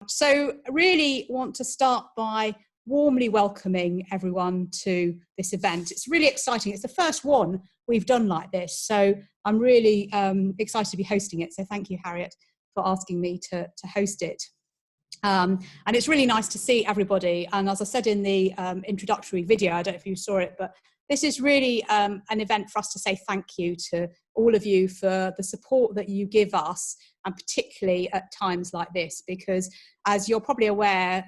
So I really want to start by warmly welcoming everyone to this event. It's really exciting. It's the first one we've done like this. So I'm really excited to be hosting it. So thank you, Harriet, for asking me to host it. And it's really nice to see everybody. And as I said in the introductory video, I don't know if you saw it, but this is really an event for us to say thank you to all of you for the support that you give us, and particularly at times like this, because as you're probably aware,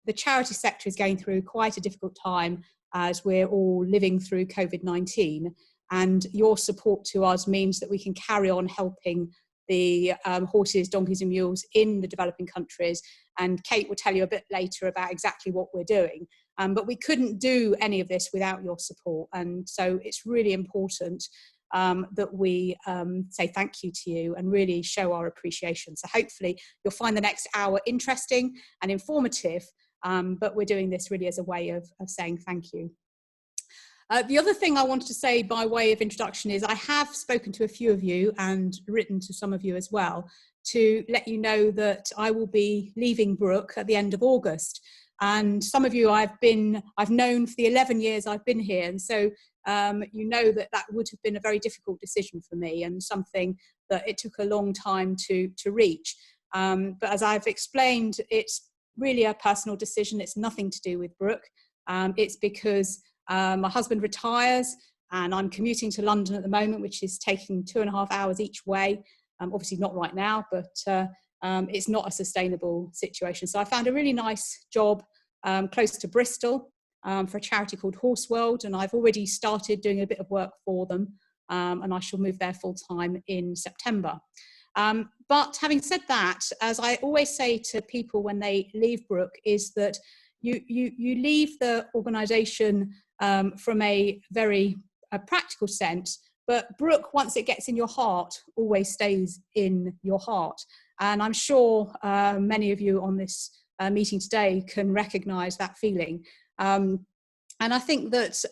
the charity sector is going through quite a difficult time as we're all living through COVID-19, and your support to us means that we can carry on helping the horses, donkeys and mules in the developing countries. And Kate will tell you a bit later about exactly what we're doing. But we couldn't do any of this without your support. And so it's really important that we say thank you to you and really show our appreciation. So hopefully you'll find the next hour interesting and informative, but we're doing this really as a way of saying thank you. The other thing I wanted to say by way of introduction is I have spoken to a few of you and written to some of you as well to let you know that I will be leaving Brooke at the end of August. And some of you I've known for the 11 years I've been here. And so you know that would have been a very difficult decision for me and something that it took a long time to reach. But as I've explained, it's really a personal decision. It's nothing to do with Brooke. It's because my husband retires and I'm commuting to London at the moment, which is taking 2.5 hours each way. Obviously not right now, but it's not a sustainable situation. So I found a really nice job close to Bristol for a charity called Horse World, and I've already started doing a bit of work for them, and I shall move there full time in September. But having said that, as I always say to people when they leave Brooke, is that you leave the organisation from a very practical sense, but Brooke, once it gets in your heart, always stays in your heart. And I'm sure many of you on this meeting today can recognise that feeling. And I think that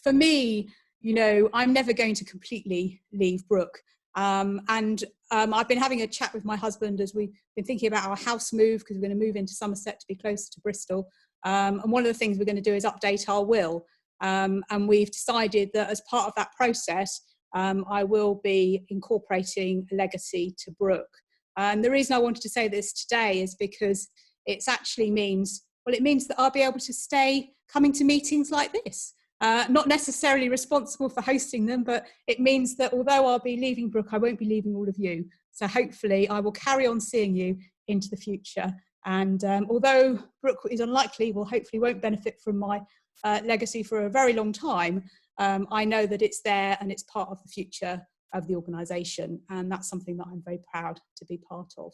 for me, you know, I'm never going to completely leave Brooke. I've been having a chat with my husband as we've been thinking about our house move, because we're going to move into Somerset to be closer to Bristol. And one of the things we're going to do is update our will. And we've decided that as part of that process, I will be incorporating a legacy to Brooke. And the reason I wanted to say this today is because it actually means, well, it means that I'll be able to stay coming to meetings like this. Not necessarily responsible for hosting them, but it means that although I'll be leaving Brooke, I won't be leaving all of you. So hopefully I will carry on seeing you into the future. And although Brooke is unlikely, well, hopefully won't benefit from my legacy for a very long time, I know that it's there and it's part of the future of the organisation. And that's something that I'm very proud to be part of.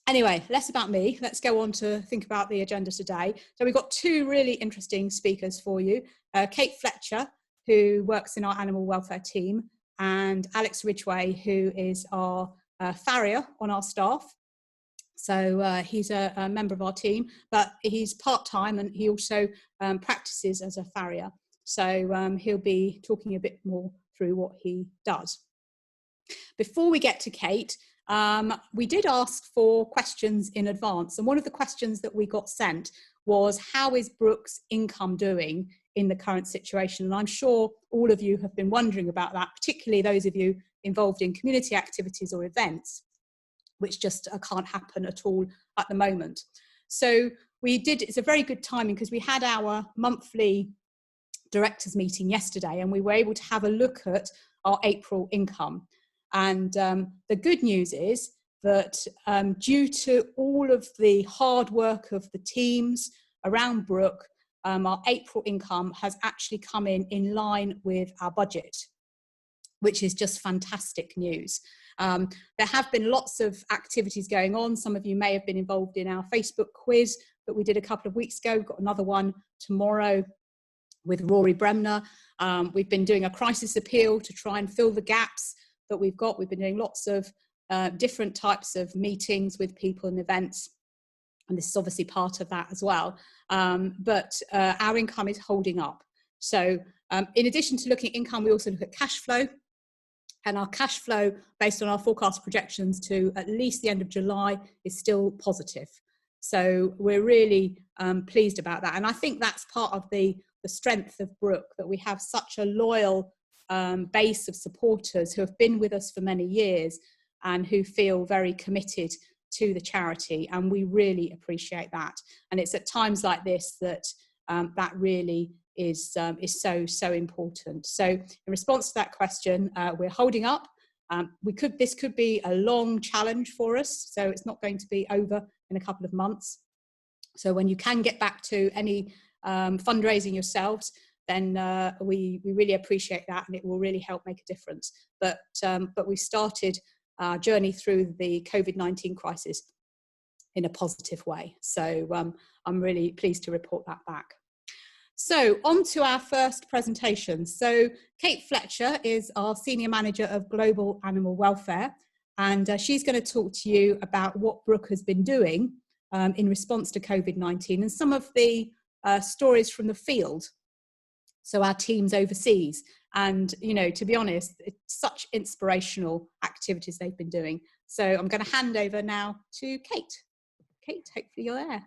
Anyway, less about me. Let's go on to think about the agenda today. So we've got two really interesting speakers for you. Kate Fletcher, who works in our animal welfare team, and Alex Ridgway, who is our farrier on our staff. So he's a member of our team, but he's part-time and he also practices as a farrier. So he'll be talking a bit more through what he does. Before we get to Kate, we did ask for questions in advance. And one of the questions that we got sent was, how is Brooke's income doing in the current situation? And I'm sure all of you have been wondering about that, particularly those of you involved in community activities or events, which just can't happen at all at the moment. So it's a very good timing because we had our monthly directors meeting yesterday and we were able to have a look at our April income. And the good news is that due to all of the hard work of the teams around Brooke, our April income has actually come in line with our budget, which is just fantastic news. There have been lots of activities going on. Some of you may have been involved in our Facebook quiz that we did a couple of weeks ago. We've got another one tomorrow with Rory Bremner. We've been doing a crisis appeal to try and fill the gaps that we've got. We've been doing lots of different types of meetings with people and events, and this is obviously part of that as well. But our income is holding up. So in addition to looking at income, we also look at cash flow. And our cash flow, based on our forecast projections to at least the end of July, is still positive. So we're really pleased about that. And I think that's part of the strength of Brooke, that we have such a loyal base of supporters who have been with us for many years and who feel very committed to the charity. And we really appreciate that. And it's at times like this that that really is so important. So in response to that question, we're holding up. This could be a long challenge for us, so it's not going to be over in a couple of months. So when you can get back to any fundraising yourselves, then we really appreciate that, and it will really help make a difference. But we started our journey through the COVID-19 crisis in a positive way. So I'm really pleased to report that back. So on to our first presentation. So Kate Fletcher is our Senior Manager of Global Animal Welfare, and she's going to talk to you about what Brooke has been doing in response to COVID-19 and some of the stories from the field. So our teams overseas, and to be honest, it's such inspirational activities they've been doing. So I'm going to hand over now to Kate. Kate, hopefully you're there.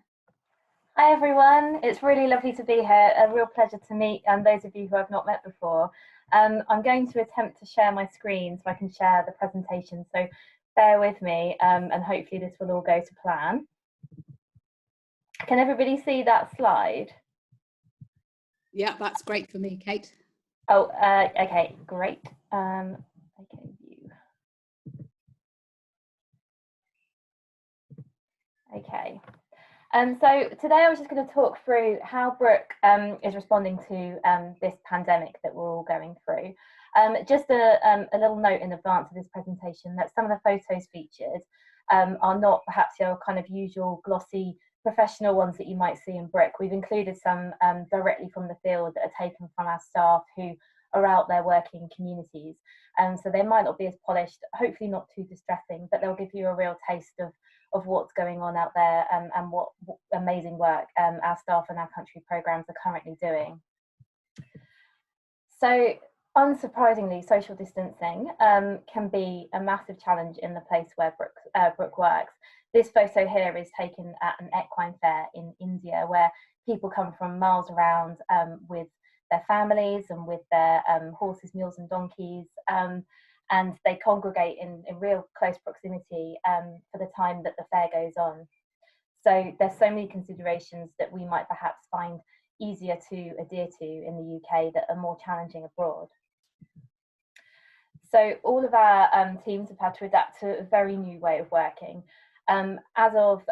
Hi everyone, it's really lovely to be here. A real pleasure to meet those of you who I've not met before. I'm going to attempt to share my screen so I can share the presentation, so bear with me, and hopefully this will all go to plan. Can everybody see that slide? Yeah, that's great for me, Kate. Oh, okay, great. Okay, view. Okay. So today I was just going to talk through how Brooke is responding to this pandemic that we're all going through. Just a little note in advance of this presentation that some of the photos featured are not perhaps your kind of usual glossy professional ones that you might see in Brooke. We've included some directly from the field that are taken from our staff who are out there working in communities. So they might not be as polished, hopefully not too distressing, but they'll give you a real taste of what's going on out there and what amazing work our staff and our country programmes are currently doing. So unsurprisingly, social distancing can be a massive challenge in the place where Brooke works. This photo here is taken at an equine fair in India, where people come from miles around with their families and with their horses, mules and donkeys, and they congregate in real close proximity for the time that the fair goes on. So there's so many considerations that we might perhaps find easier to adhere to in the UK that are more challenging abroad. So all of our teams have had to adapt to a very new way of working. As of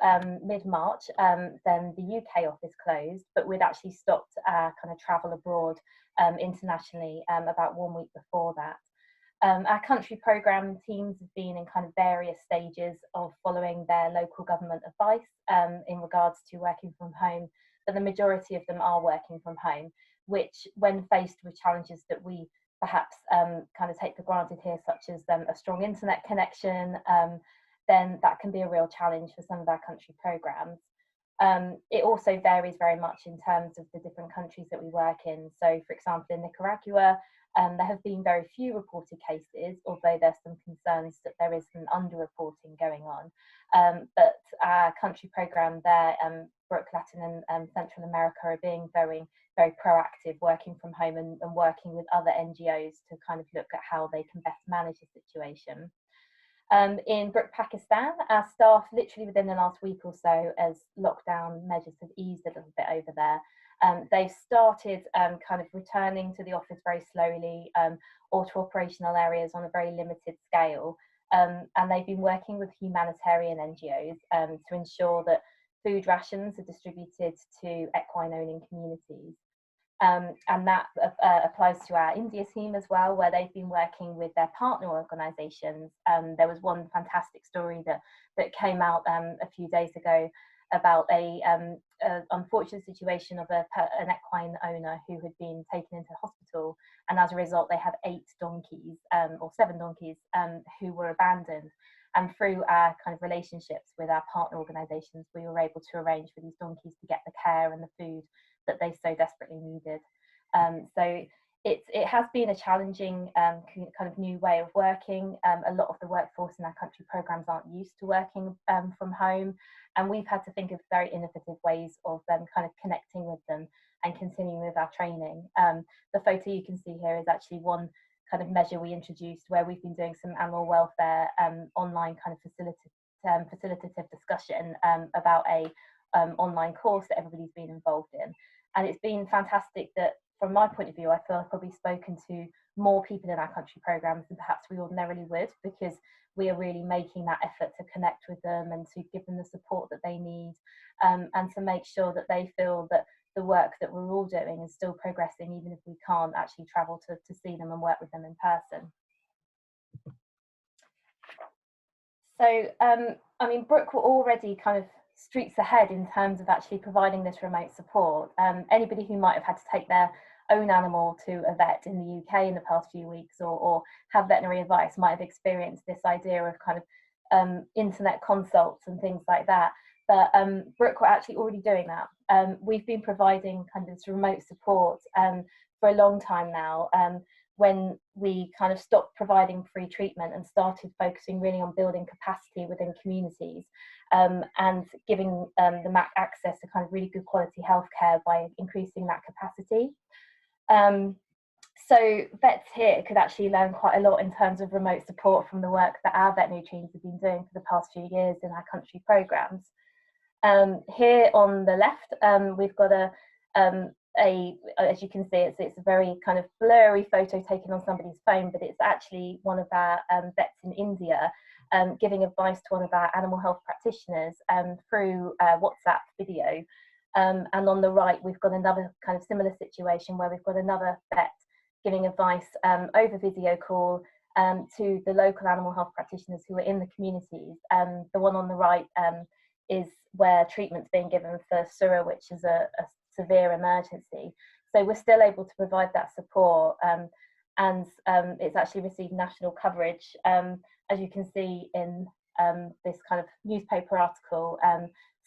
mid-March, then the UK office closed, but we'd actually stopped our kind of travel abroad internationally about 1 week before that. Our country programme teams have been in kind of various stages of following their local government advice in regards to working from home, but the majority of them are working from home, which when faced with challenges that we perhaps kind of take for granted here, such as a strong internet connection, then that can be a real challenge for some of our country programmes. It also varies very much in terms of the different countries that we work in. So, for example, in Nicaragua, there have been very few reported cases, although there's some concerns that there is some underreporting going on. But our country programme there, Brooke, Latin and Central America, are being very, very proactive, working from home and working with other NGOs to kind of look at how they can best manage the situation. In Brooke, Pakistan, our staff, literally within the last week or so, as lockdown measures have eased a little bit over there, they've started kind of returning to the office very slowly, or to operational areas on a very limited scale. And they've been working with humanitarian NGOs to ensure that food rations are distributed to equine-owning communities. And that applies to our India team as well, where they've been working with their partner organisations. There was one fantastic story that came out a few days ago about a unfortunate situation of an equine owner who had been taken into hospital, and as a result they had 8 donkeys or 7 donkeys who were abandoned. And through our kind of relationships with our partner organisations, we were able to arrange for these donkeys to get the care and the food that they so desperately needed. So it has been a challenging kind of new way of working. A lot of the workforce in our country programs aren't used to working from home, and we've had to think of very innovative ways of kind of connecting with them and continuing with our training. The photo you can see here is actually one kind of measure we introduced where we've been doing some animal welfare online kind of facilitative discussion about a online course that everybody's been involved in. And it's been fantastic that, from my point of view, I feel I've probably spoken to more people in our country programmes than perhaps we ordinarily would, because we are really making that effort to connect with them and to give them the support that they need, and to make sure that they feel that the work that we're all doing is still progressing, even if we can't actually travel to see them and work with them in person. So, I mean, Brooke were already kind of streets ahead in terms of actually providing this remote support. Anybody who might have had to take their own animal to a vet in the UK in the past few weeks, or have veterinary advice, might have experienced this idea of kind of internet consults and things like that. But Brooke were actually already doing that. We've been providing kind of this remote support for a long time now. When we kind of stopped providing free treatment and started focusing really on building capacity within communities, and giving them access to kind of really good quality healthcare by increasing that capacity. So vets here could actually learn quite a lot in terms of remote support from the work that our veterinary teams have been doing for the past few years in our country programmes. Here on the left, we've got as you can see, it's a very kind of blurry photo taken on somebody's phone, but it's actually one of our vets in India giving advice to one of our animal health practitioners through WhatsApp video. And on the right, we've got another kind of similar situation where we've got another vet giving advice over video call to the local animal health practitioners who are in the communities. The one on the right is where treatment's being given for Surah, which is a severe emergency. So we're still able to provide that support, and it's actually received national coverage, as you can see in this kind of newspaper article.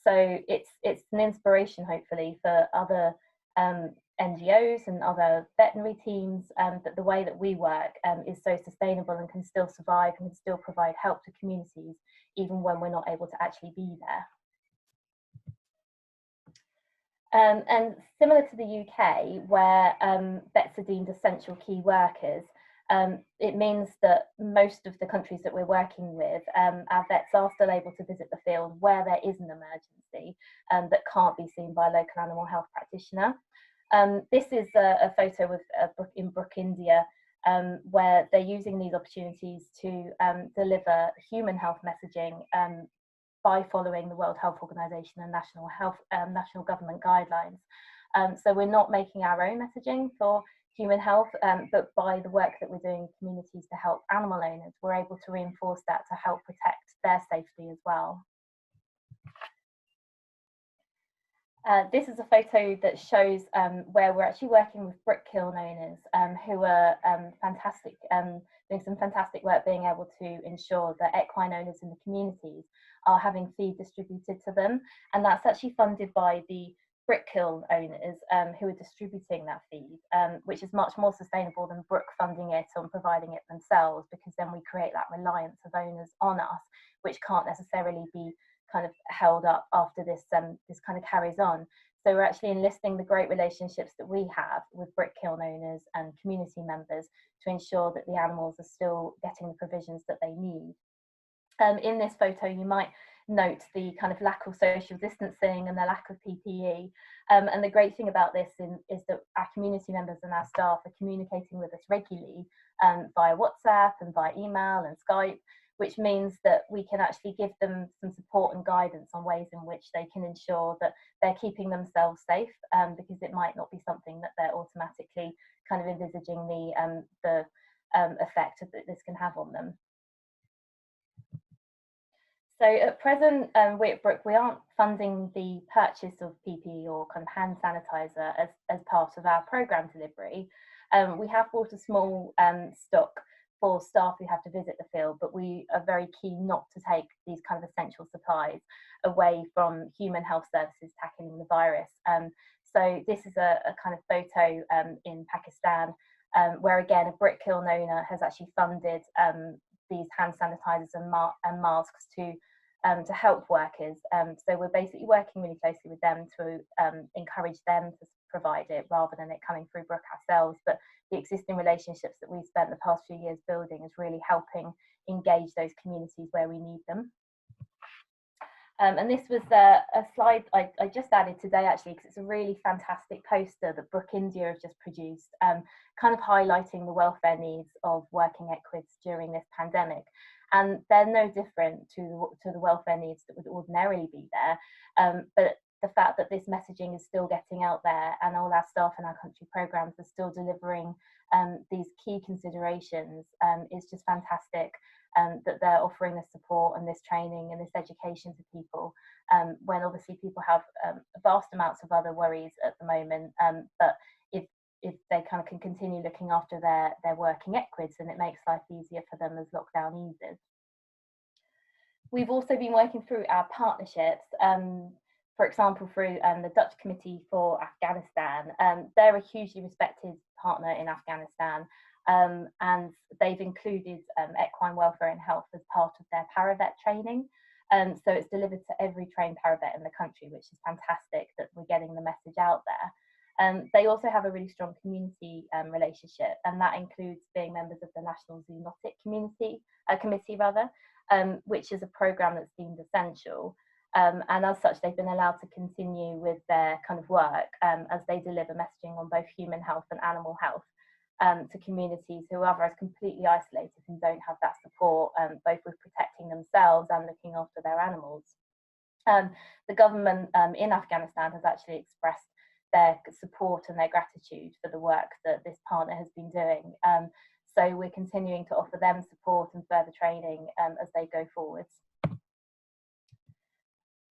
So it's an inspiration, hopefully, for other NGOs and other veterinary teams, that the way that we work is so sustainable and can still survive and can still provide help to communities, even when we're not able to actually be there. And similar to the UK, where vets are deemed essential key workers, it means that most of the countries that we're working with, our vets are still able to visit the field where there is an emergency that can't be seen by a local animal health practitioner. This is a photo of in Brooke, India, where they're using these opportunities to deliver human health messaging by following the World Health Organization and national government guidelines. So we're not making our own messaging for human health, but by the work that we're doing in communities to help animal owners, we're able to reinforce that to help protect their safety as well. This is a photo that shows where we're actually working with brick kiln owners who are fantastic, doing some fantastic work being able to ensure that equine owners in the communities are having feed distributed to them. And that's actually funded by the brick kiln owners who are distributing that feed, which is much more sustainable than Brooke funding it and providing it themselves, because then we create that reliance of owners on us, which can't necessarily be kind of held up after this this kind of carries on. So we're actually enlisting the great relationships that we have with brick kiln owners and community members to ensure that the animals are still getting the provisions that they need. In this photo, you might note the kind of lack of social distancing and the lack of PPE. And the great thing about this is that our community members and our staff are communicating with us regularly via WhatsApp and via email and Skype, which means that we can actually give them some support and guidance on ways in which they can ensure that they're keeping themselves safe, because it might not be something that they're automatically kind of envisaging the effect that this can have on them. So at present, we at Brooke, we aren't funding the purchase of PPE or kind of hand sanitizer as part of our programme delivery. We have bought a small stock for staff who have to visit the field, but we are very keen not to take these kind of essential supplies away from human health services tackling the virus. So this is a kind of photo in Pakistan where again a Brickhill owner has actually funded these hand sanitizers and masks to help workers. So we're basically working really closely with them to encourage them to provide it rather than it coming through Brooke ourselves. But the existing relationships that we've spent the past few years building is really helping engage those communities where we need them. And this was a slide I just added today, actually, because it's a really fantastic poster that Brooke India have just produced, kind of highlighting the welfare needs of working equids during this pandemic. And they're no different to the welfare needs that would ordinarily be there. But the fact that this messaging is still getting out there and all our staff and our country programmes are still delivering these key considerations is just fantastic. That they're offering this support and this training and this education to people when obviously people have vast amounts of other worries at the moment, but if they kind of can continue looking after their working equids, then it makes life easier for them as lockdown eases. We've also been working through our partnerships, for example through the Dutch Committee for Afghanistan. They're a hugely respected partner in Afghanistan. And they've included equine welfare and health as part of their paravet training. So it's delivered to every trained paravet in the country, which is fantastic that we're getting the message out there. They also have a really strong community relationship, and that includes being members of the National Zoonotic Committee, which is a programme that's deemed essential. And as such, they've been allowed to continue with their kind of work as they deliver messaging on both human health and animal health. To communities who are otherwise completely isolated and don't have that support, both with protecting themselves and looking after their animals. The government in Afghanistan has actually expressed their support and their gratitude for the work that this partner has been doing. So we're continuing to offer them support and further training as they go forwards.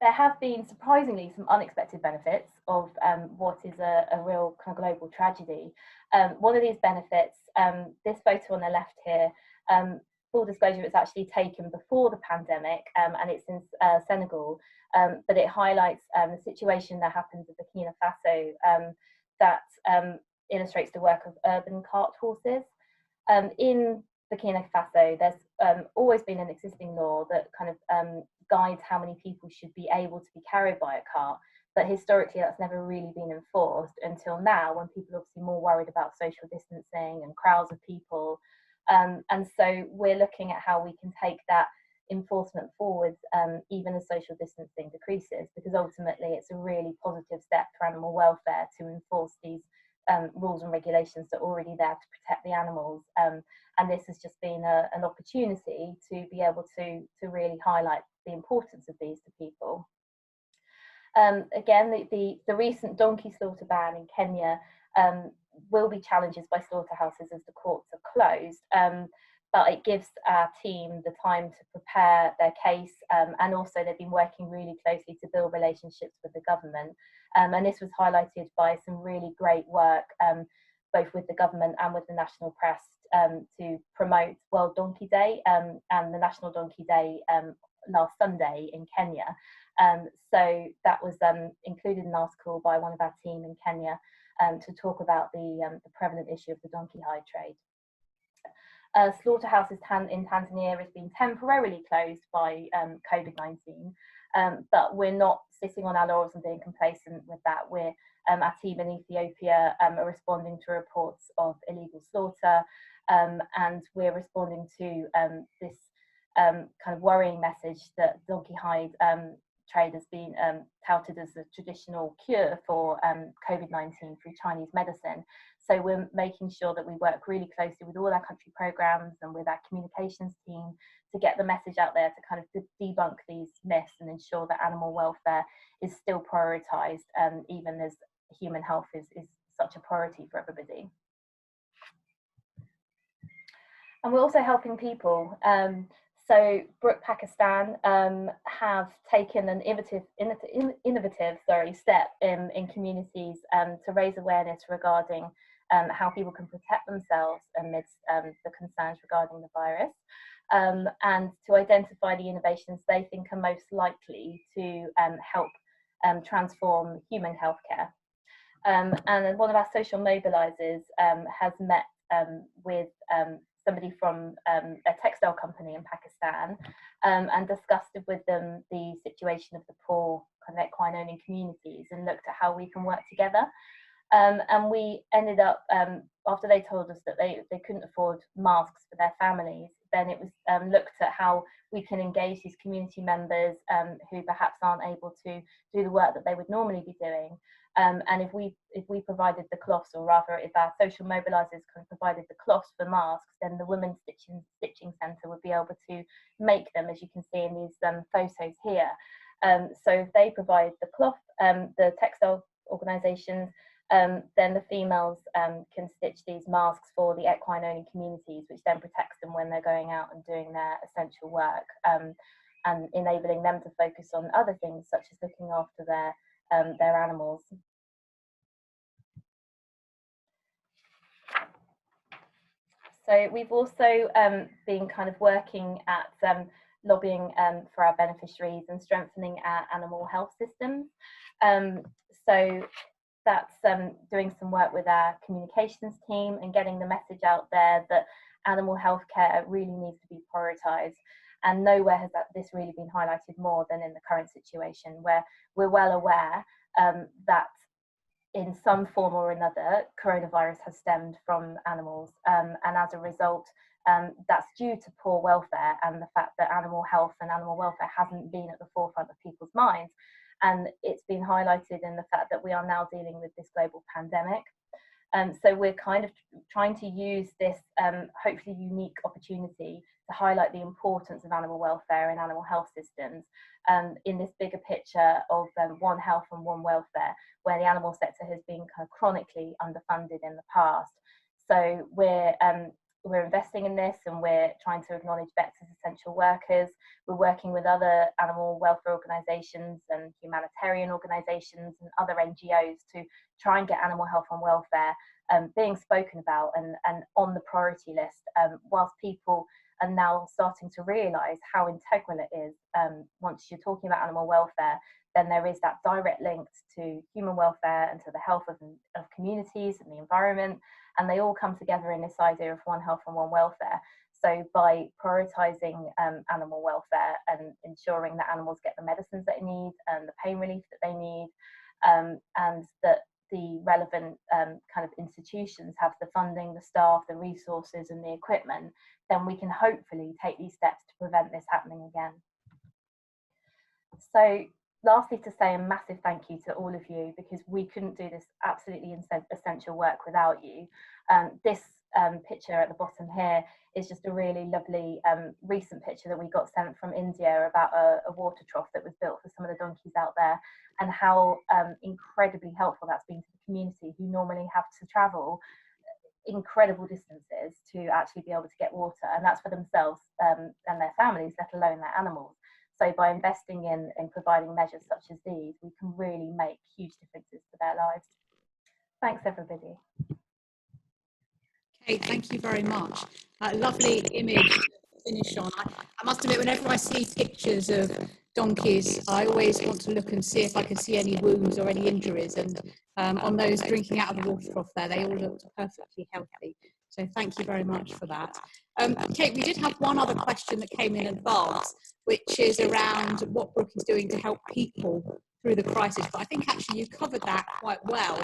There have been surprisingly some unexpected benefits of what is a real kind of global tragedy. One of these benefits, this photo on the left here, full disclosure, it's actually taken before the pandemic and it's in Senegal, but it highlights the situation that happens in Burkina Faso that illustrates the work of urban cart horses. In Burkina Faso, there's always been an existing law that kind of guides how many people should be able to be carried by a cart, but historically that's never really been enforced until now, when people are obviously more worried about social distancing and crowds of people. And so we're looking at how we can take that enforcement forwards even as social distancing decreases, because ultimately it's a really positive step for animal welfare to enforce these rules and regulations that are already there to protect the animals. And this has just been an opportunity to be able to really highlight the importance of these to people. Again, the recent donkey slaughter ban in Kenya will be challenges by slaughterhouses as the courts are closed, but it gives our team the time to prepare their case, and also they've been working really closely to build relationships with the government. And this was highlighted by some really great work, both with the government and with the national press, to promote World Donkey Day and the National Donkey Day last Sunday in Kenya. So that was included in an article by one of our team in Kenya to talk about the prevalent issue of the donkey hide trade. Slaughterhouses in Tanzania has been temporarily closed by COVID-19, but we're not sitting on our laurels and being complacent with that. Our team in Ethiopia are responding to reports of illegal slaughter, and we're responding to this kind of worrying message that donkey hide trade has been touted as a traditional cure for COVID-19 through Chinese medicine. So we're making sure that we work really closely with all our country programs and with our communications team to get the message out there to kind of debunk these myths and ensure that animal welfare is still prioritised, even as human health is such a priority for everybody. And we're also helping people. So Brooke Pakistan have taken an innovative step in communities to raise awareness regarding how people can protect themselves amidst the concerns regarding the virus, and to identify the innovations they think are most likely to help transform human healthcare. And one of our social mobilisers has met with somebody from a textile company in Pakistan, and discussed with them the situation of the poor kind of equine owning communities and looked at how we can work together. And we ended up, after they told us that they couldn't afford masks for their families, then it was looked at how we can engage these community members who perhaps aren't able to do the work that they would normally be doing. And if we provided the cloths, or rather if our social mobilisers kind of provided the cloths for masks, then the Women's Stitching Centre would be able to make them, as you can see in these photos here. So if they provide the cloth, the textile organisations, then the females can stitch these masks for the equine owning communities, which then protects them when they're going out and doing their essential work, and enabling them to focus on other things such as looking after their animals. So we've also been kind of working at lobbying for our beneficiaries and strengthening our animal health systems. So that's doing some work with our communications team and getting the message out there that animal health care really needs to be prioritised. And nowhere has this really been highlighted more than in the current situation, where we're well aware that in some form or another, coronavirus has stemmed from animals. And as a result, that's due to poor welfare and the fact that animal health and animal welfare hasn't been at the forefront of people's minds. And it's been highlighted in the fact that we are now dealing with this global pandemic. So we're kind of trying to use this hopefully unique opportunity to highlight the importance of animal welfare and animal health systems in this bigger picture of one health and one welfare, where the animal sector has been kind of chronically underfunded in the past. So we're investing in this, and we're trying to acknowledge vets as essential workers. We're working with other animal welfare organisations and humanitarian organisations and other NGOs to try and get animal health and welfare being spoken about and on the priority list, whilst people are now starting to realise how integral it is. Once you're talking about animal welfare, then there is that direct link to human welfare and to the health of communities and the environment, and they all come together in this idea of one health and one welfare. So by prioritising animal welfare and ensuring that animals get the medicines that they need and the pain relief that they need, and that the relevant kind of institutions have the funding, the staff, the resources and the equipment, then we can hopefully take these steps to prevent this happening again. So lastly, to say a massive thank you to all of you, because we couldn't do this absolutely essential work without you. This picture at the bottom here is just a really lovely recent picture that we got sent from India about a water trough that was built for some of the donkeys out there, and how incredibly helpful that's been to the community, who normally have to travel incredible distances to actually be able to get water, and that's for themselves and their families, let alone their animals. So by investing in providing measures such as these, we can really make huge differences to their lives. Thanks, everybody. Okay, thank you very much. Lovely image to finish on. I must admit, whenever I see pictures of donkeys, I always want to look and see if I can see any wounds or any injuries. And on those drinking out of the water trough there, they all looked perfectly healthy. So thank you very much for that. Kate, we did have one other question that came in advance, which is around what Brooke is doing to help people through the crisis. But I think actually you covered that quite well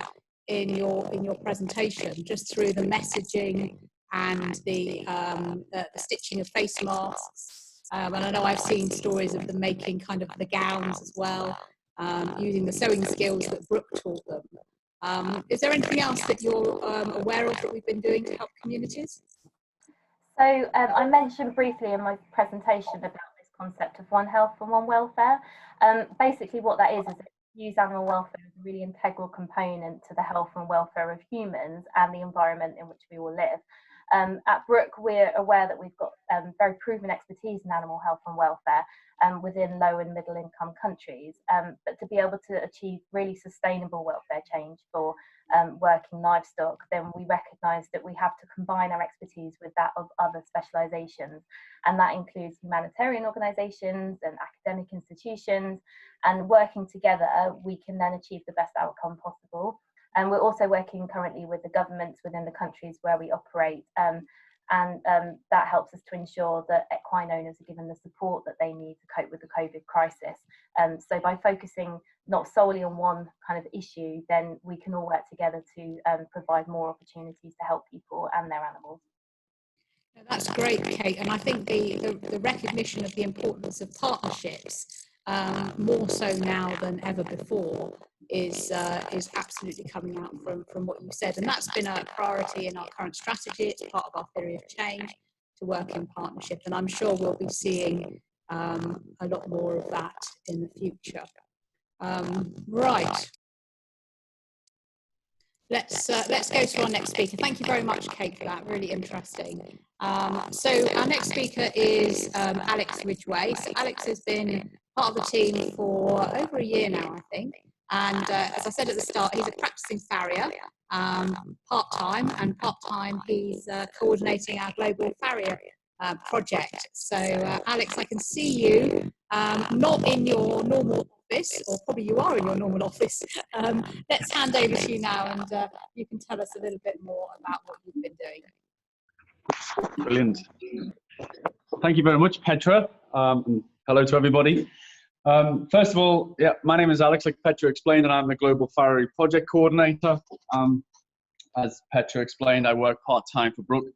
in your presentation, just through the messaging and the stitching of face masks. And I know I've seen stories of them making kind of the gowns as well, using the sewing skills that Brooke taught them. Is there anything else that you're aware of that we've been doing to help communities? So I mentioned briefly in my presentation about this concept of one health and one welfare. Basically what that is use animal welfare as a really integral component to the health and welfare of humans and the environment in which we all live. At Brooke, we're aware that we've got very proven expertise in animal health and welfare within low and middle income countries, but to be able to achieve really sustainable welfare change for working livestock, then we recognise that we have to combine our expertise with that of other specialisations, and that includes humanitarian organisations and academic institutions, and working together we can then achieve the best outcome possible. And we're also working currently with the governments within the countries where we operate, and that helps us to ensure that equine owners are given the support that they need to cope with the COVID crisis. So by focusing not solely on one kind of issue, then we can all work together to provide more opportunities to help people and their animals. That's great, Kate, and I think the recognition of the importance of partnerships, more so now than ever before, is absolutely coming out from what you said, and that's been a priority in our current strategy. It's part of our theory of change to work in partnership, and I'm sure we'll be seeing a lot more of that in the future. Right. Let's go to our next speaker. Thank you very much, Kate, for that. Really interesting. So our next speaker is Alex Ridgway. So Alex has been part of the team for over a year now, I think. And as I said at the start, he's a practicing farrier, part-time, and part-time he's coordinating our global farrier project. So Alex, I can see you not in your normal office, or probably you are in your normal office. Let's hand over to you now, and you can tell us a little bit more about what you've been doing. Brilliant. Thank you very much, Petra. And hello to everybody. First of all, yeah, my name is Alex, like Petra explained, and I'm the Global Farrier Project Coordinator. As Petra explained, I work part-time for Brooke,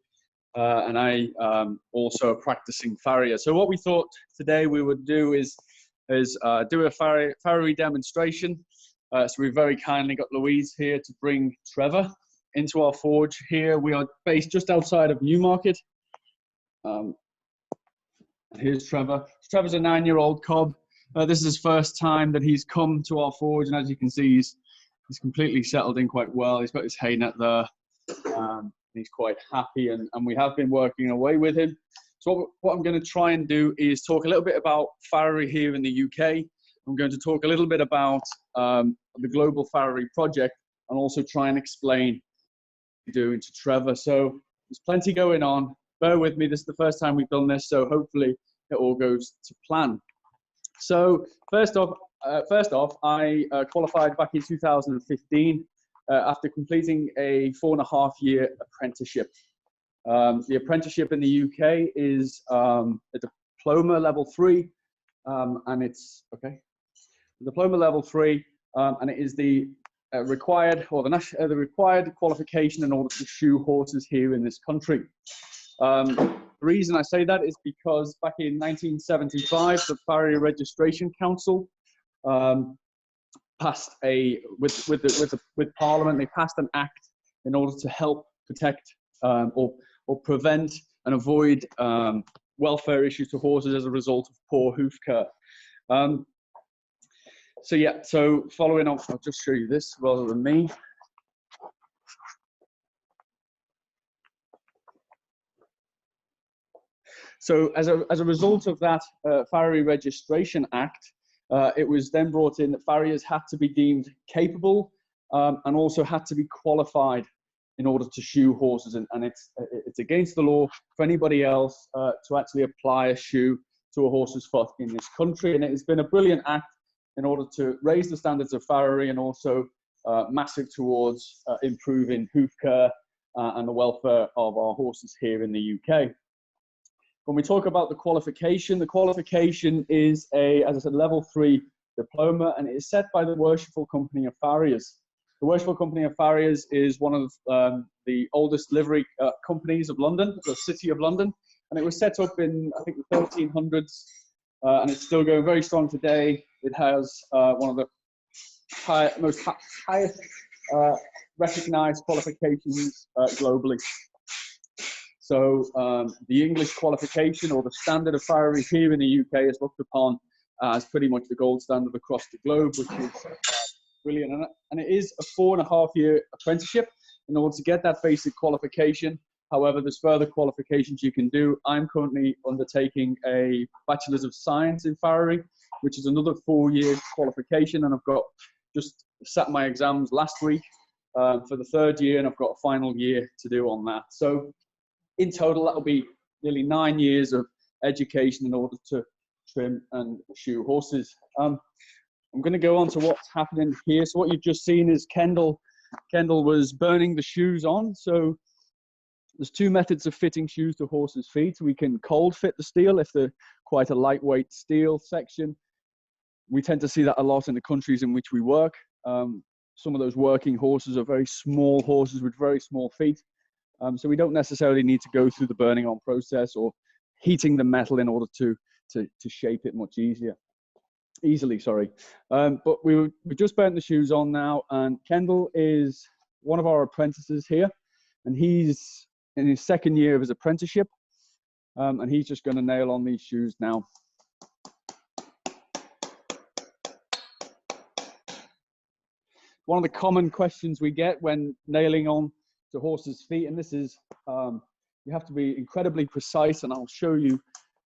and I also a practicing farrier. So what we thought today we would do is do a farriery demonstration. So we very kindly got Louise here to bring Trevor into our forge here. We are based just outside of Newmarket. Here's Trevor. Trevor's a 9-year-old cob. This is his first time that he's come to our forge, and as you can see, he's completely settled in quite well. He's got his hay net there. He's quite happy, and we have been working away with him. So what I'm going to try and do is talk a little bit about farriery here in the UK. I'm going to talk a little bit about the Global Farriery Project, and also try and explain what we're doing to Trevor. So there's plenty going on. Bear with me, this is the first time we've done this, so hopefully it all goes to plan. So first off, I qualified back in 2015 after completing a 4.5-year apprenticeship. The apprenticeship in the UK is a diploma level 3, and it's okay. The diploma level 3, and it is the required qualification in order to shoe horses here in this country. The reason I say that is because back in 1975, the Farrier Registration Council passed with Parliament. They passed an act in order to help protect or prevent and avoid welfare issues to horses as a result of poor hoof care. So yeah, so following on, I'll just show you this rather than me. So as a result of that Farrier Registration Act, it was then brought in that farriers had to be deemed capable and also had to be qualified in order to shoe horses, and it's against the law for anybody else to actually apply a shoe to a horse's foot in this country. And it has been a brilliant act in order to raise the standards of farriery, and also massive towards improving hoof care and the welfare of our horses here in the UK. When we talk about the qualification is as I said, level 3 diploma, and it is set by the Worshipful Company of Farriers. The Worshipful Company of Farriers is one of the oldest livery companies of London, the City of London, and it was set up in, I think, the 1300s, and it's still going very strong today. It has one of the highest recognised qualifications globally. So the English qualification, or the standard of farriery here in the UK, is looked upon as pretty much the gold standard across the globe, which is brilliant. And it is a 4.5-year apprenticeship in order to get that basic qualification. However, there's further qualifications you can do. I'm currently undertaking a Bachelor's of Science in Farriery, which is another 4-year qualification, and I've got just sat my exams last week for the 3rd year, and I've got a final year to do on that. So in total, that'll be nearly 9 years of education in order to trim and shoe horses. I'm going to go on to what's happening here. So what you've just seen is Kendall Kendall was burning the shoes on. So there's two methods of fitting shoes to horses' feet. We can cold fit the steel if they're quite a lightweight steel section. We tend to see that a lot in the countries in which we work. Some of those working horses are very small horses with very small feet. So we don't necessarily need to go through the burning on process or heating the metal in order to shape it much easily. But we just burnt the shoes on now, and Kendall is one of our apprentices here, and he's in his second year of his apprenticeship, and he's just going to nail on these shoes now. One of the common questions we get when nailing on to horses' feet, and this is, you have to be incredibly precise, and I'll show you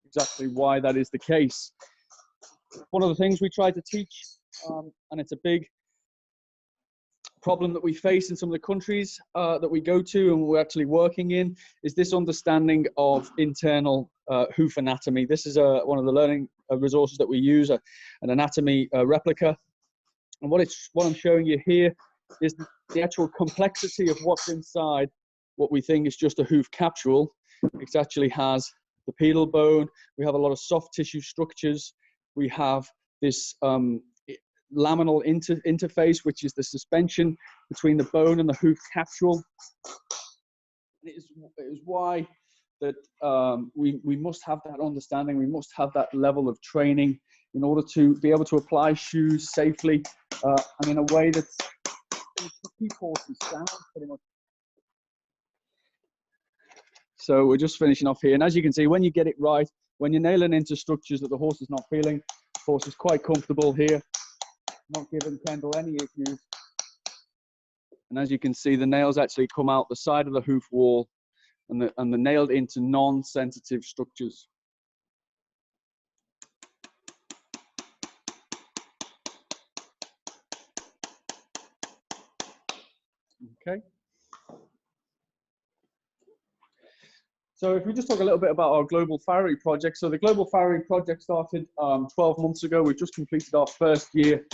exactly why that is the case. One of the things we try to teach, and it's a big problem that we face in some of the countries that we go to and we're actually working in, is this understanding of internal hoof anatomy. This is one of the learning resources that we use, an anatomy replica. And what I'm showing you here is the actual complexity of what's inside what we think is just a hoof capsule. It actually has the pedal bone. We have a lot of soft tissue structures. We have this laminal interface, which is the suspension between the bone and the hoof capsule. It is why that we must have that understanding. We must have that level of training in order to be able to apply shoes safely and in a way that's to keep horses sound, pretty much. So we're just finishing off here, and as you can see, when you get it right, when you're nailing into structures that the horse is not feeling, the horse is quite comfortable here, not giving Kendall any issues. And as you can see, the nails actually come out the side of the hoof wall, and they're nailed into non-sensitive structures. Okay. So if we just talk a little bit about our Global Farrier project. So the Global Farrier project started 12 months ago. We've just completed our first year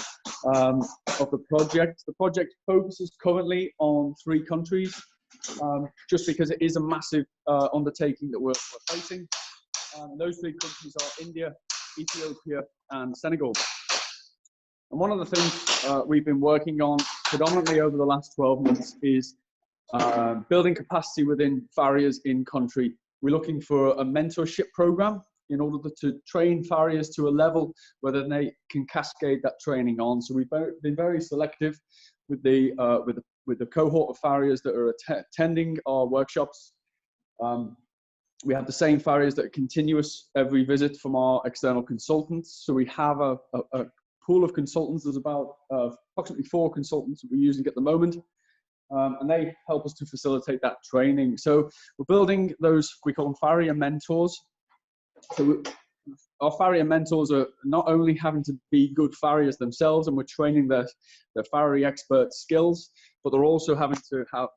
of the project. The project focuses currently on 3 countries, just because it is a massive undertaking that we're facing. Those 3 countries are India, Ethiopia, and Senegal. And one of the things we've been working on predominantly over the last 12 months is building capacity within farriers in country. We're looking for a mentorship program in order to train farriers to a level where they can cascade that training on. So we've been very selective with the cohort of farriers that are attending our workshops. We have the same farriers that are continuous every visit from our external consultants. So we have a pool of consultants. There's about approximately 4 consultants that we're using at the moment. And they help us to facilitate that training. So we're building those, we call them farrier mentors. So our farrier mentors are not only having to be good farriers themselves, and we're training their farrier expert skills, but they're also having to have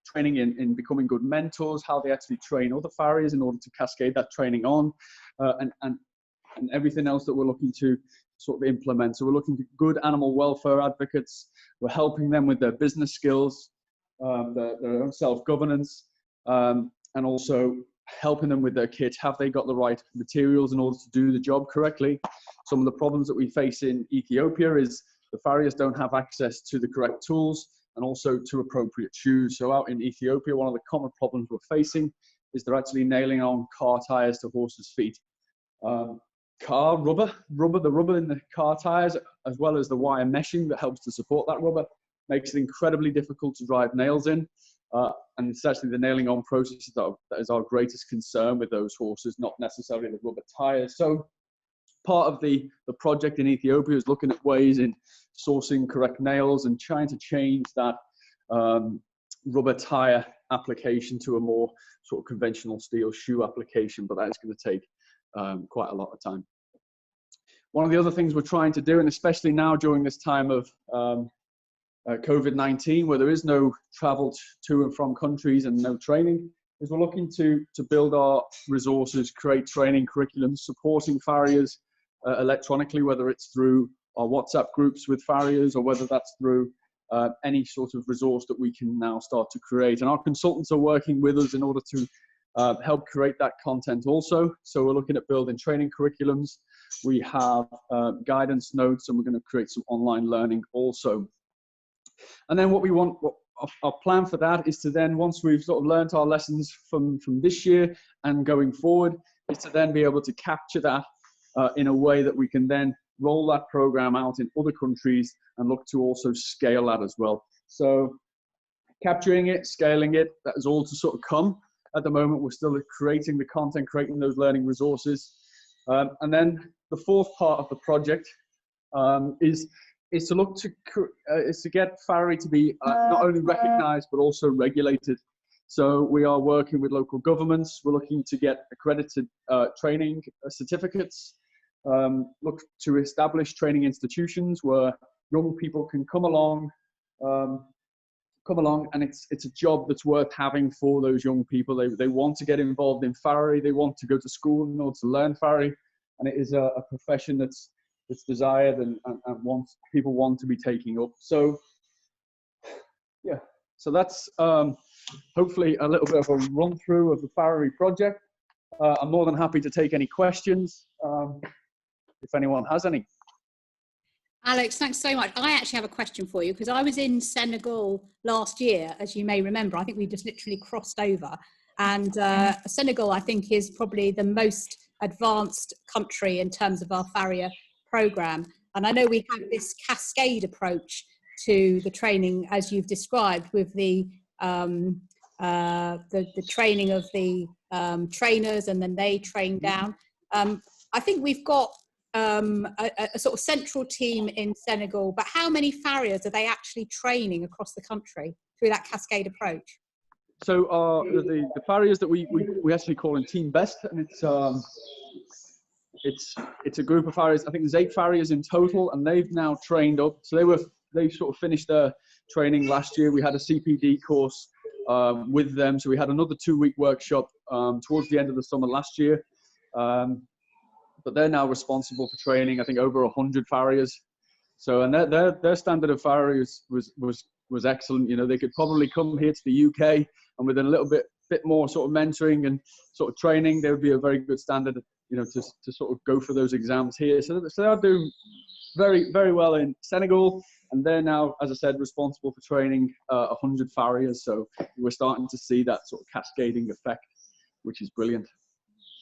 training in becoming good mentors, how they actually train other farriers in order to cascade that training on, and everything else that we're looking to sort of implement. So we're looking to good animal welfare advocates. We're helping them with their business skills, their own self-governance, and also helping them with their kit. Have they got the right materials in order to do the job correctly? Some of the problems that we face in Ethiopia is the farriers don't have access to the correct tools and also to appropriate shoes. So out in Ethiopia, one of the common problems we're facing is they're actually nailing on car tires to horses' feet. The rubber in the car tires, as well as the wire meshing that helps to support that rubber, makes it incredibly difficult to drive nails in. And it's actually the nailing on process that is our greatest concern with those horses, not necessarily the rubber tires. So part of the project in Ethiopia is looking at ways in sourcing correct nails and trying to change that rubber tire application to a more sort of conventional steel shoe application, but that is going to take quite a lot of time. One of the other things we're trying to do, and especially now during this time of COVID-19, where there is no travel to and from countries and no training, is we're looking to build our resources, create training curriculums, supporting farriers electronically, whether it's through our WhatsApp groups with farriers or whether that's through any sort of resource that we can now start to create. And our consultants are working with us in order to help create that content also. So we're looking at building training curriculums. We have guidance notes, and we're going to create some online learning also. And then what our plan for that is to then, once we've sort of learned our lessons from this year and going forward, is to then be able to capture that in a way that we can then roll that program out in other countries and look to also scale that as well. So capturing it, scaling it, that is all to sort of come. At the moment, we're still creating the content, creating those learning resources. And then the fourth part of the project is to look to is to get farrier to be not only recognised but also regulated. So we are working with local governments. We're looking to get accredited training certificates. Look to establish training institutions where young people can come along, and it's a job that's worth having for those young people. They want to get involved in farrier. They want to go to school in order to learn farrier, and it is a profession that's desired and people want to be taking up. So yeah, so that's hopefully a little bit of a run through of the farrier project. I'm more than happy to take any questions if anyone has any. Alex, thanks so much. I actually have a question for you, because I was in Senegal last year, as you may remember. I think we just literally crossed over. And Senegal, I think, is probably the most advanced country in terms of our farrier program. And I know we have this cascade approach to the training, as you've described, with the training of the trainers, and then they train down. I think we've got a sort of central team in Senegal, but how many farriers are they actually training across the country through that cascade approach? So the farriers that we actually call in Team Best, and it's a group of farriers. I think there's 8 farriers in total, and they've now trained up. So they sort of finished their training last year. We had a CPD course with them, so we had another 2-week workshop towards the end of the summer last year. But they're now responsible for training, I think, over 100 farriers. So, and their standard of farriers was excellent. You know, they could probably come here to the UK, and with a little bit more sort of mentoring and sort of training, there would be a very good standard, you know, to sort of go for those exams here. So they are doing very, very well in Senegal, and they're now, as I said, responsible for training 100 farriers. So we're starting to see that sort of cascading effect, which is brilliant.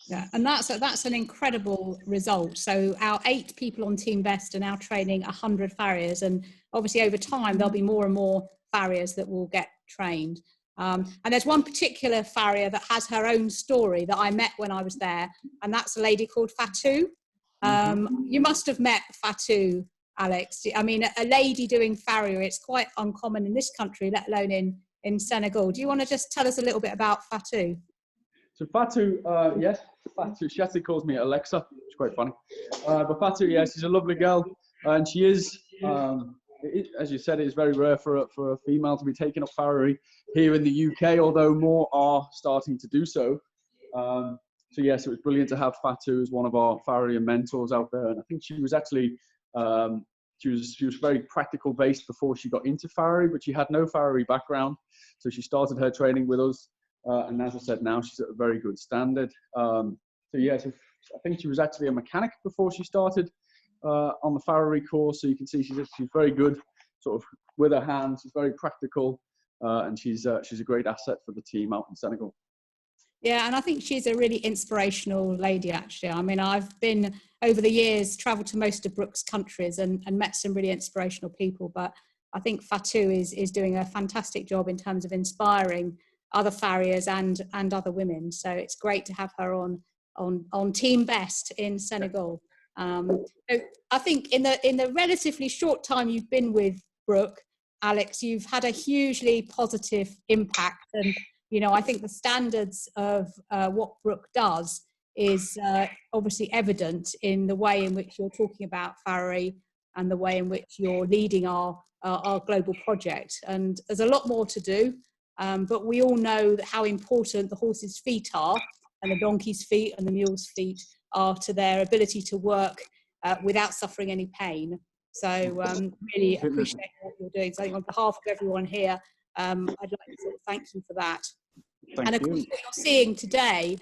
Yeah, and that's an incredible result. So our 8 people on Team Best are now training 100 farriers, and obviously over time there'll be more and more farriers that will get trained. And there's one particular farrier that has her own story that I met when I was there, and that's a lady called Fatou. You must have met Fatou, Alex. I mean, a lady doing farrier, it's quite uncommon in this country, let alone in Senegal. Do you want to just tell us a little bit about Fatou? So Fatou, yes, Fatou, she actually calls me Alexa, which is quite funny. But Fatou, yes, she's a lovely girl, and she is, as you said, it is very rare for a female to be taking up farrier here in the UK, although more are starting to do so. So yes, it was brilliant to have Fatou as one of our farrier mentors out there, and I think she was actually, she was very practical based before she got into farrier, but she had no farrier background, so she started her training with us. And as I said, now she's at a very good standard. So yes, I think she was actually a mechanic before she started on the farrier course. So you can see she's very good, sort of with her hands. She's very practical, and she's a great asset for the team out in Senegal. Yeah, and I think she's a really inspirational lady, actually. I mean, I've been, over the years, travelled to most of Brookes countries and met some really inspirational people. But I think Fatou is doing a fantastic job in terms of inspiring other farriers and other women. So it's great to have her on Team Best in Senegal. So I think in the relatively short time you've been with Brooke, Alex, you've had a hugely positive impact. And, you know, I think the standards of what Brooke does is obviously evident in the way in which you're talking about farrier and the way in which you're leading our global project. And there's a lot more to do. But we all know that how important the horse's feet are, and the donkey's feet and the mule's feet are to their ability to work without suffering any pain. So really appreciate what you're doing. So I think on behalf of everyone here, I'd like to sort of thank you for that. And of course, what you're seeing today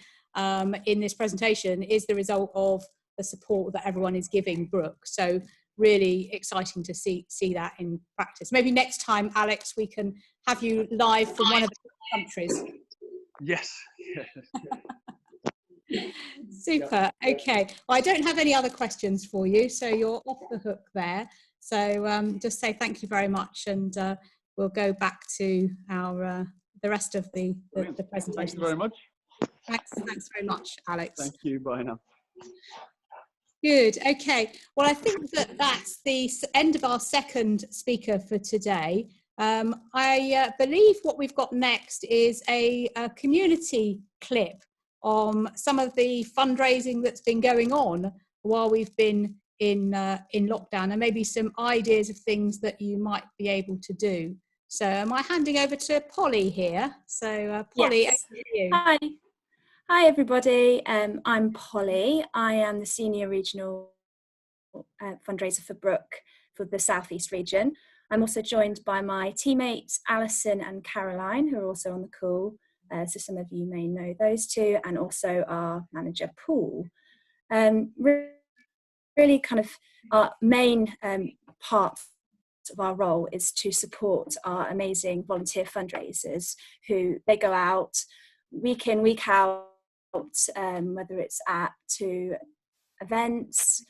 in this presentation is the result of the support that everyone is giving Brooke. So really exciting to see that in practice. Maybe next time, Alex, we can have you live from one of the countries. Yes. Super. Okay. Well, I don't have any other questions for you, so you're off the hook there. So just say thank you very much, and we'll go back to our the rest of the presentation. Thank you very much. Thanks very much, Alex. Thank you. Bye now. Good. Okay. Well, I think that's the end of our second speaker for today. I believe what we've got next is a community clip on some of the fundraising that's been going on while we've been in lockdown, and maybe some ideas of things that you might be able to do. So am I handing over to Polly here? So Polly, yes. over to you. Hi everybody, I'm Polly. I am the Senior Regional Fundraiser for Brooke for the South East region. I'm also joined by my teammates Alison and Caroline, who are also on the call, so some of you may know those two, and also our manager Paul. Really kind of our main part of our role is to support our amazing volunteer fundraisers who they go out week in, week out, whether it's to events,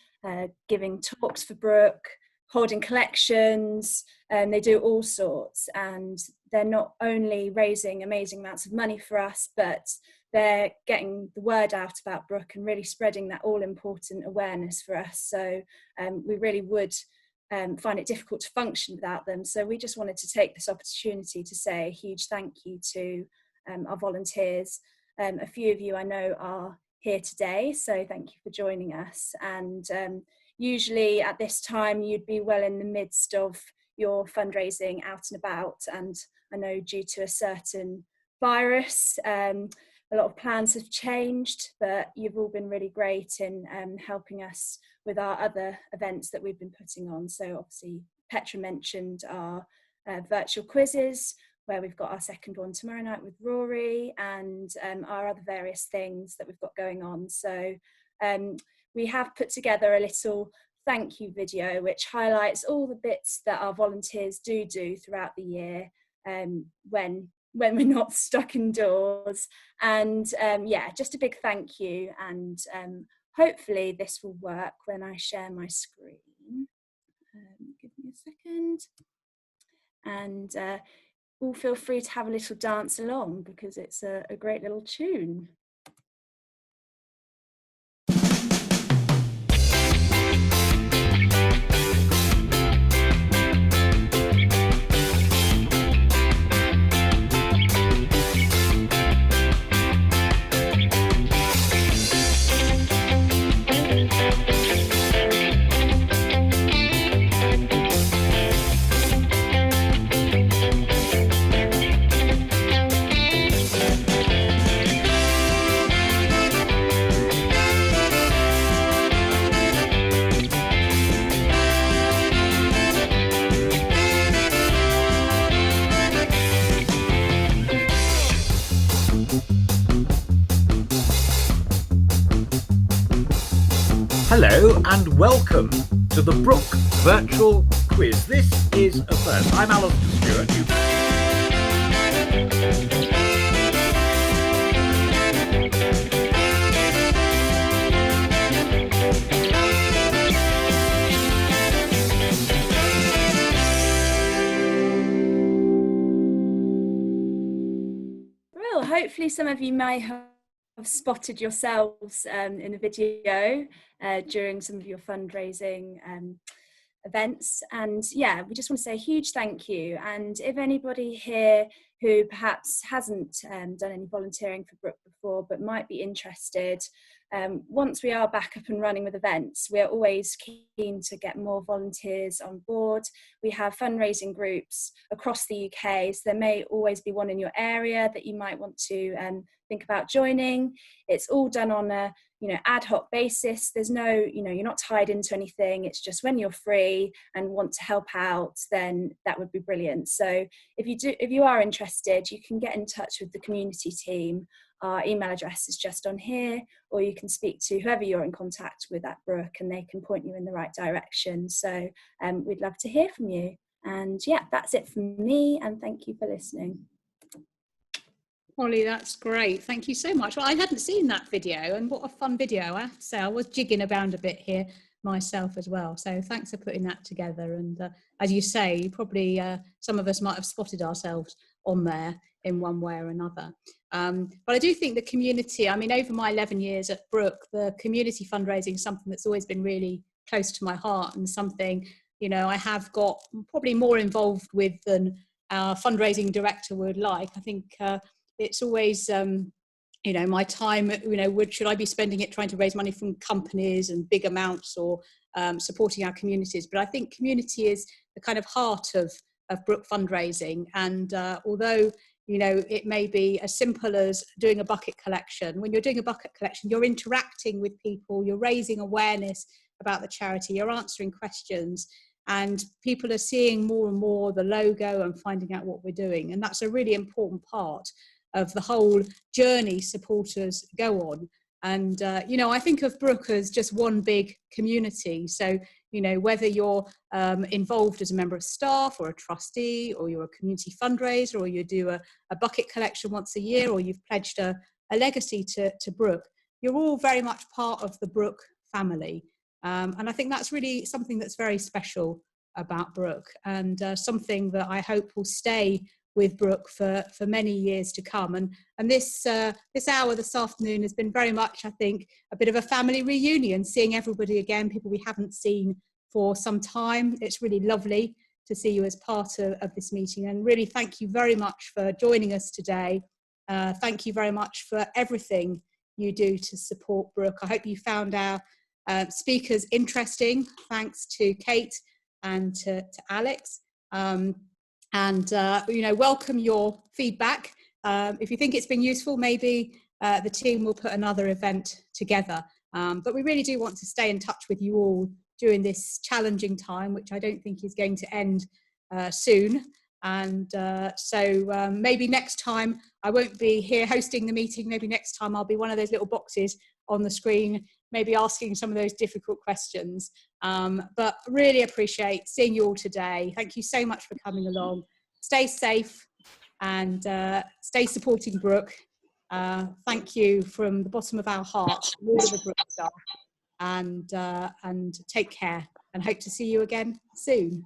giving talks for Brooke, holding collections, and they do all sorts. And they're not only raising amazing amounts of money for us, but they're getting the word out about Brooke and really spreading that all-important awareness for us. So we really would find it difficult to function without them. So we just wanted to take this opportunity to say a huge thank you to our volunteers. A few of you I know are here today, so thank you for joining us. And usually at this time you'd be well in the midst of your fundraising out and about, and I know due to a certain virus a lot of plans have changed, but you've all been really great in helping us with our other events that we've been putting on. So obviously Petra mentioned our virtual quizzes, where we've got our second one tomorrow night with Rory, and our other various things that we've got going on. So we have put together a little thank you video which highlights all the bits that our volunteers do throughout the year when we're not stuck indoors. And yeah, just a big thank you, and hopefully this will work when I share my screen. Give me a second. And all feel free to have a little dance along because it's a great little tune. Hello and welcome to the Brooke Virtual Quiz. This is a first. I'm Alan Stewart. Well, hopefully some of you may have spotted yourselves in the video during some of your fundraising events. And yeah, we just want to say a huge thank you. And if anybody here who perhaps hasn't done any volunteering for Brooke before but might be interested, once we are back up and running with events, we are always keen to get more volunteers on board. We have fundraising groups across the UK, so there may always be one in your area that you might want to think about joining. It's all done on a ad hoc basis. There's no, you're not tied into anything. It's just when you're free and want to help out, then that would be brilliant. So if you are interested, you can get in touch with the community team. Our email address is just on here, or you can speak to whoever you're in contact with at Brooke and they can point you in the right direction. So we'd love to hear from you. And yeah, that's it from me, and thank you for listening. Holly, that's great. Thank you so much. Well, I hadn't seen that video, and what a fun video. I have to say, I was jigging around a bit here myself as well. So thanks for putting that together. And as you say, you probably, some of us might have spotted ourselves on there in one way or another. But I do think the community, I mean, over my 11 years at Brooke, the community fundraising is something that's always been really close to my heart, and something, I have got probably more involved with than our fundraising director would like. I think it's always, my time, should I be spending it trying to raise money from companies and big amounts, or supporting our communities? But I think community is the kind of heart of Brooke fundraising. And although, it may be as simple as doing a bucket collection, when you're doing a bucket collection, you're interacting with people, you're raising awareness about the charity, you're answering questions, and people are seeing more and more the logo and finding out what we're doing. And that's a really important part of the whole journey supporters go on. And, I think of Brooke as just one big community. So, whether you're involved as a member of staff or a trustee, or you're a community fundraiser, or you do a bucket collection once a year, or you've pledged a legacy to Brooke, you're all very much part of the Brooke family. And I think that's really something that's very special about Brooke, and something that I hope will stay with Brooke for many years to come. And this hour this afternoon has been very much, I think, a bit of a family reunion, seeing everybody again, people we haven't seen for some time. It's really lovely to see you as part of this meeting, and really thank you very much for joining us today. Thank you very much for everything you do to support Brooke. I hope you found our speakers interesting. Thanks to Kate and to Alex. Welcome your feedback. If you think it's been useful, maybe the team will put another event together. But we really do want to stay in touch with you all during this challenging time, which I don't think is going to end soon. And so maybe next time I won't be here hosting the meeting. Maybe next time I'll be one of those little boxes on the screen, maybe asking some of those difficult questions. But really appreciate seeing you all today. Thank you so much for coming along. Stay safe and stay supporting Brooke. Thank you from the bottom of our hearts, all of the Brooke staff, and take care, and hope to see you again soon.